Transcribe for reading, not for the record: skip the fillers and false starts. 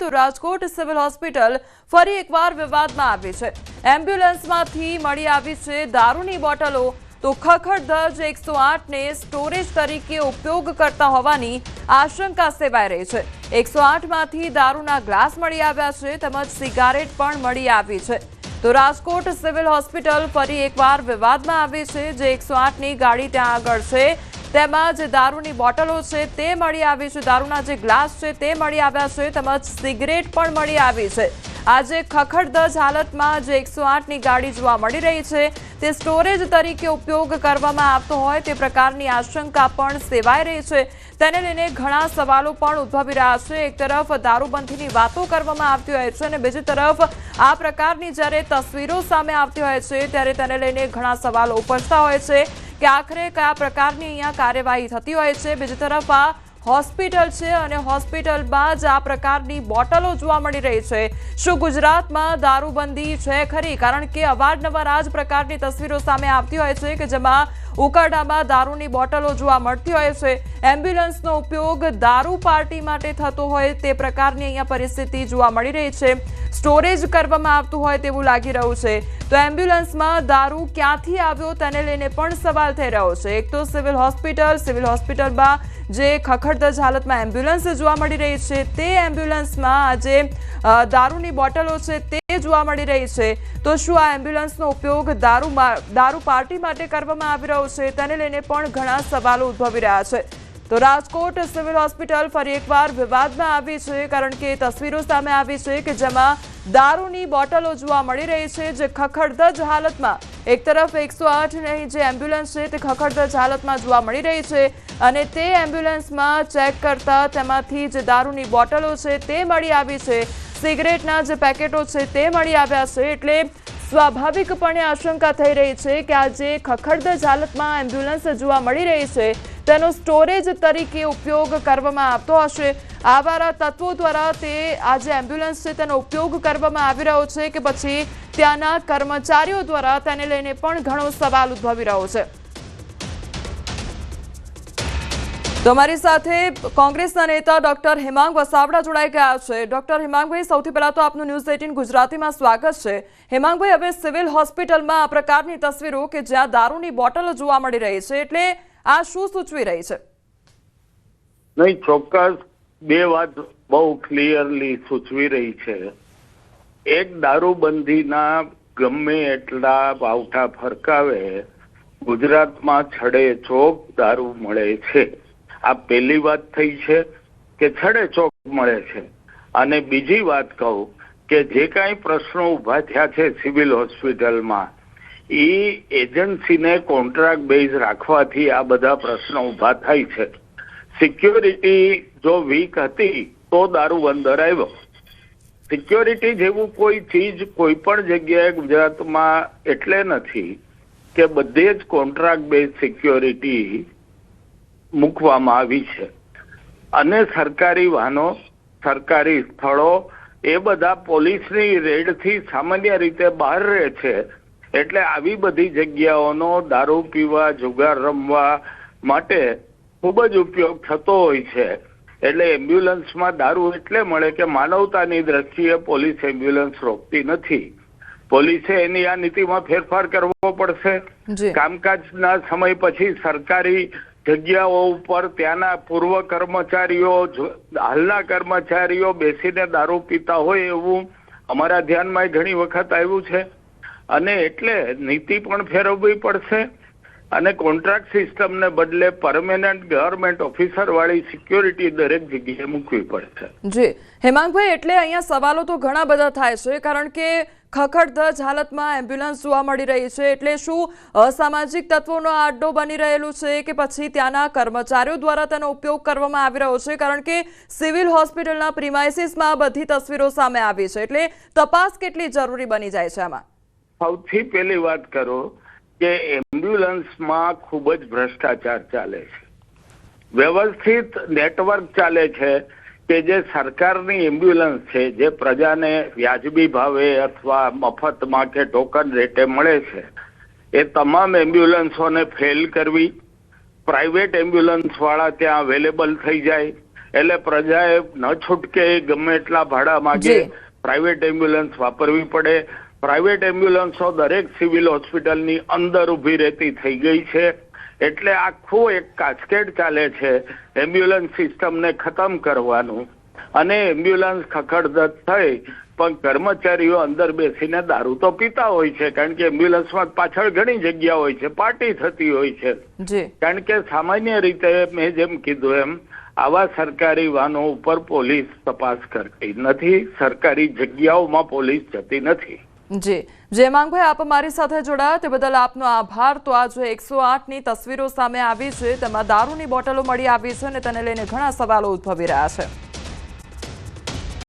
તો Rajkot civil hospital ફરી એકવાર વિવાદમાં આવી છે। એમ્બ્યુલન્સમાંથી મળી આવી છે દારૂની બોટલો, તો ખખડધજ 108 ને સ્ટોરેજ તરીકે ઉપયોગ કરતા હોવાની આશંકા સેવાઈ રહી છે। 108 માંથી દારૂના ગ્લાસ મળી આવ્યા છે તેમજ સિગારેટ પણ મળી આવી છે। તો રાજકોટ સિવિલ હોસ્પિટલ ફરી એકવાર વિવાદમાં આવી છે। જે 108 ની ગાડી ત્યાં આગળ છે તેમાં જે દારૂની બોટલો છે તે મળી આવી છે, દારૂના જે ગ્લાસ છે તે મળી આવ્યા છે તેમજ સિગરેટ પણ મળી આવી છે। આજે ખખડધજ હાલતમાં જે 108 ની ગાડી જોવા મળી રહી છે તે સ્ટોરેજ તરીકે ઉપયોગ કરવામાં આવતો હોય તે પ્રકારની આશંકા પણ સેવાઈ રહી છે। તેને લઈને ઘણા સવાલો પણ ઉદ્ભવી રહ્યા છે। એક તરફ દારૂબંધીની વાતો કરવામાં આવતી હોય છે અને બીજી તરફ આ પ્રકારની જ્યારે તસવીરો સામે આવતી હોય છે ત્યારે તેને લઈને ઘણા સવાલો ઉપજતા હોય છે કે આખરે કયા પ્રકારની અહીંયા કાર્યવાહી થતી હોય છે। બીજી તરફ આ હોસ્પિટલ છે અને હોસ્પિટલમાં જ આ પ્રકારની બોટલો જોવા મળી રહી છે। શું ગુજરાતમાં દારૂબંધી છે ખરી? કારણ કે અવારનવાર આ જ પ્રકારની તસવીરો સામે આવતી હોય છે કે જેમાં ઉકરડામાં દારૂની બોટલો જોવા મળતી હોય છે। એમ્બ્યુલન્સનો ઉપયોગ દારૂ પાર્ટી માટે થતો હોય તે પ્રકારની અહીંયા પરિસ્થિતિ જોવા મળી રહી છે। સ્ટોરેજ કરવામાં આવતું હોય તેવું લાગી રહ્યું છે। તો એમ્બ્યુલન્સમાં દારૂ ક્યાંથી આવ્યો તેને લઈને પણ સવાલ થઈ રહ્યો છે। એક તો સિવિલ હોસ્પિટલમાં જે ખખડધજ હાલતમાં એમ્બ્યુલન્સ જોવા મળી રહી છે તે એમ્બ્યુલન્સમાં આજે દારૂની બોટલો છે તે જોવા મળી રહી છે। તો શું આ એમ્બ્યુલન્સનો ઉપયોગ દારૂ પાર્ટી માટે કરવામાં આવી રહ્યો છે તેને લઈને પણ ઘણા સવાલો ઉદ્ભવી રહ્યા છે। તો રાજકોટ સિવિલ હોસ્પિટલ ફરી એકવાર વિવાદમાં આવી છે કારણ કે તસવીરો સામે આવી છે કે જેમાં દારૂની બોટલો જોવા મળી રહી છે જે ખખડધજ હાલતમાં, એક તરફ 108 ની જે એમ્બ્યુલન્સ છે તે ખખડધજ હાલતમાં જોવા મળી રહી છે અને તે એમ્બ્યુલન્સમાં ચેક કરતા તેમાંથી જે દારૂની બોટલો છે તે મળી આવી છે, સિગરેટના જે પેકેટો છે તે મળી આવ્યા છે। એટલે સ્વાભાવિકપણે આશંકા થઈ રહી છે કે આ જે ખખડધજ હાલતમાં એમ્બ્યુલન્સ જોવા મળી રહી છે તેનો સ્ટોરેજ તરીકે ઉપયોગ કરવામાં આવતો હશે। આવારા તત્વો દ્વારા તે આ જે એમ્બ્યુલન્સ છે તેનો ઉપયોગ કરવામાં આવી રહ્યો છે કે પછી ત્યાંના કર્મચારીઓ દ્વારા તેને લઈને પણ ઘણો સવાલ ઉદ્ભવી રહ્યો છે। તો અમારી સાથે કોંગ્રેસના નેતા ડોક્ટર હેમાંગ વસાવડા જોડાઈ ગયા છે। ડોક્ટર હેમાંગભાઈ, સૌથી પહેલા તો આપનું ન્યૂઝ 18 ગુજરાતીમાં સ્વાગત છે। હેમાંગભાઈ, હવે સિવિલ હોસ્પિટલમાં આ પ્રકારની તસવીરો કે જ્યાં દારૂની બોટલો જોવા મળી રહી છે એટલે આ શું સૂચવી રહી છે? નહીં, ચોક્કસ બે વાત બહુ ક્લિયરલી સૂચવી રહી છે। એક, દારૂબંધીના ગમે એટલા વાવઠા ફરકાવે ગુજરાતમાં છડે ચોક દારૂ મળે છે। આ પહેલી વાત થઈ છે કે છડે ચોક મળે છે। અને બીજી વાત કહું કે જે કાંઈ પ્રશ્નો ઉભા થયા છે સિવિલ હોસ્પિટલમાં એ એજન્સીને કોન્ટ્રાક્ટ બેઝ રાખવાથી આ બધા પ્રશ્નો ઉભા થાય છે। સિક્યોરિટી જો વીક હતી તો દારૂ અંદર આવ્યો। સિક્યોરિટી જેવું કોઈ ચીજ કોઈ પણ જગ્યાએ ગુજરાતમાં એટલે નથી કે બધે જ કોન્ટ્રાક્ટ બેઝ સિક્યોરિટી મૂકવામાં આવી છે અને સરકારી વાહનો, સરકારી સ્થળો એ બધા પોલીસની રેડથી સામાન્ય રીતે બહાર રહે છે। એટલે આવી બધી જગ્યાઓનો દારૂ પીવા, જુગાર રમવા માટે ખૂબ જ ઉપયોગ થતો હોય છે। એટલે એમ્બ્યુલન્સમાં દારૂ એટલે મળે કે માનવતાની દ્રષ્ટિએ પોલીસ એમ્બ્યુલન્સ રોકતી નથી। પોલીસે એની આ નીતિમાં ફેરફાર કરવો પડશે। કામકાજના સમય પછી સરકારી જગ્યાઓ ઉપર ત્યાંના પૂર્વ કર્મચારીઓ, હાલના કર્મચારીઓ બેસીને દારૂ પીતા હોય એવું અમારા ધ્યાનમાં ઘણી વખત આવ્યું છે અને એટલે નીતિ પણ ફેરવવી પડશે અને કોન્ટ્રાક્ટ સિસ્ટમને બદલે પરમેનન્ટ ગવર્મેન્ટ ઓફિસર વાળી સિક્યોરિટી દરેક જગ્યાએ મૂકવી પડશે। જી હેમાંગભાઈ, એટલે અહીંયા સવાલો તો ઘણા બધા થાય છે કારણ કે ખખડધજ હાલતમાં એમ્બ્યુલન્સ જોવા મળી રહી છે એટલે શું અસામાજિક તત્વોનો આડ્ડો બની રહેલું છે કે પછી ત્યાંના કર્મચારીઓ દ્વારા તેનો ઉપયોગ કરવામાં આવી રહ્યો છે? કારણ કે સિવિલ હોસ્પિટલના પ્રિમાઇસીસમાં બધી તસવીરો સામે આવી છે એટલે તપાસ કેટલી જરૂરી બની જાય છે આમાં? સૌથી પહેલી વાત કરો કે એમ્બ્યુલન્સમાં ખૂબ જ ભ્રષ્ટાચાર ચાલે છે। વ્યવસ્થિત નેટવર્ક ચાલે છે કે જે સરકારની એમ્બ્યુલન્સ છે જે પ્રજાને વ્યાજબી ભાવે અથવા મફતમાં કે ટોકન રેટે મળે છે એ તમામ એમ્બ્યુલન્સોને ફેલ કરવી, પ્રાઇવેટ એમ્બ્યુલન્સ વાળા ત્યાં અવેલેબલ થઈ જાય એટલે પ્રજાએ ન છૂટકે ગમે એટલા ભાડા માગે, જી. પ્રાઇવેટ એમ્બ્યુલન્સ વાપરવી પડે. પ્રાઇવેટ એમ્બ્યુલન્સો દરેક સિવિલ હોસ્પિટલની અંદર ઊભી રહેતી થઈ ગઈ છે. એટલે આખું એક કાસ્કેડ ચાલે છે એમ્બ્યુલન્સ સિસ્ટમને ખતમ કરવાનું. અને એમ્બ્યુલન્સ ખખડધજ થઈ પણ કર્મચારીઓ અંદર બેસીને દારૂ તો પીતા હોય છે, કારણ કે એમ્બ્યુલન્સમાં પાછળ ઘણી જગ્યા હોય છે, પાર્ટી થતી હોય છે. જી. કારણ કે સામાન્ય રીતે મેં જેમ કીધું એમ આવા સરકારી વાહનો ઉપર પોલીસ તપાસ કરતી નથી, સરકારી જગ્યાઓમાં પોલીસ જતી નથી. જી જયમાંગભાઈ, આપ અમારી સાથે જોડાયા તે બદલ આપનો આભાર. તો આજે 108ની તસવીરો સામે આવી છે, તેમાં દારૂની બોટલો મળી આવી છે અને તેને લઈને ઘણા સવાલો ઉદ્ભવી રહ્યા છે.